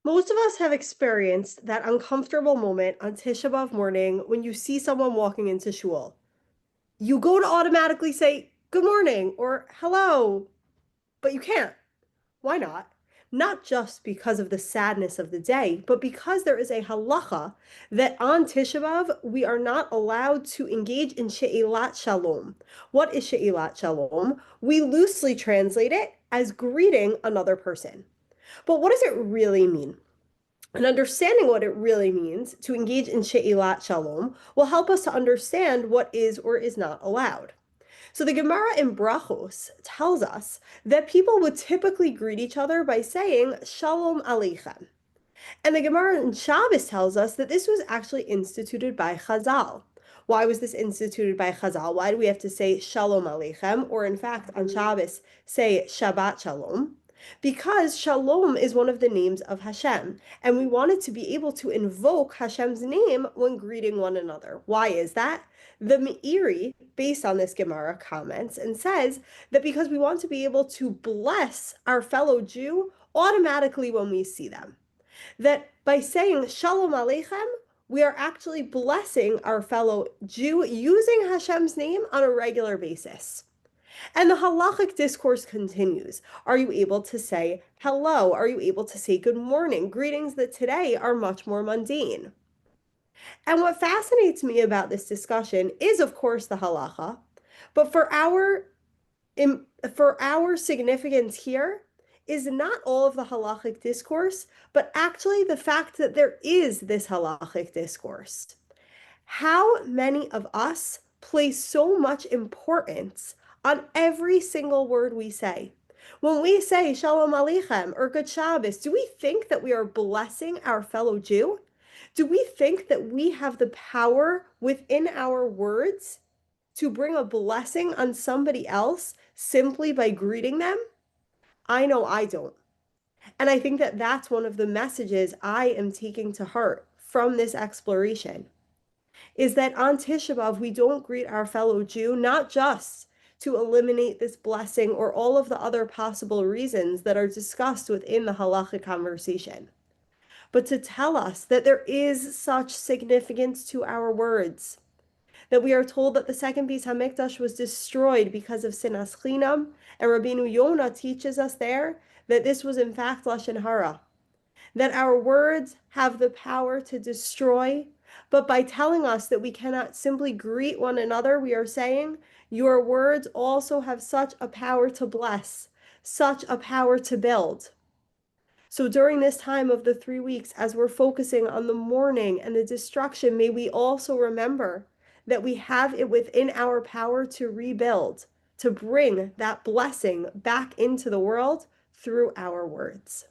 Most of us have experienced that uncomfortable moment on Tisha B'Av morning when you see someone walking into shul. You go to automatically say, "Good morning" or "Hello," but you can't. Why not? Not just because of the sadness of the day, but because there is a halacha that on Tisha B'Av we are not allowed to engage in she'ilat shalom. What is she'ilat shalom? We loosely translate it as greeting another person. But what does it really mean? And understanding what it really means to engage in she'ilat shalom will help us to understand what is or is not allowed. So the Gemara in Brachos tells us that people would typically greet each other by saying Shalom Aleichem. And the Gemara in Shabbos tells us that this was actually instituted by Chazal. Why was this instituted by Chazal? Why do we have to say Shalom Aleichem, or in fact on Shabbos say Shabbat Shalom? Because Shalom is one of the names of Hashem, and we wanted to be able to invoke Hashem's name when greeting one another. Why is that? The Meiri, based on this Gemara, comments and says that because we want to be able to bless our fellow Jew automatically when we see them. That by saying Shalom Aleichem, we are actually blessing our fellow Jew using Hashem's name on a regular basis. And the halachic discourse continues. Are you able to say hello? Are you able to say good morning? Greetings that today are much more mundane. And what fascinates me about this discussion is, of course, the halacha, but for our significance here is not all of the halachic discourse, but actually the fact that there is this halachic discourse. How many of us place so much importance on every single word we say? When we say Shalom Aleichem or Good Shabbos, do we think that we are blessing our fellow Jew? Do we think that we have the power within our words to bring a blessing on somebody else simply by greeting them? I know I don't. And I think that that's one of the messages I am taking to heart from this exploration is that on Tisha B'Av, we don't greet our fellow Jew, not just to eliminate this blessing or all of the other possible reasons that are discussed within the halachic conversation, but to tell us that there is such significance to our words, that we are told that the second Beis Hamikdash was destroyed because of sinas chinam, and Rabbeinu Yonah teaches us there that this was in fact lashon hara, that our words have the power to destroy, but by telling us that we cannot simply greet one another, we are saying your words also have such a power to bless, such a power to build. So during this time of the 3 weeks, as we're focusing on the mourning and the destruction, may we also remember that we have it within our power to rebuild, to bring that blessing back into the world through our words.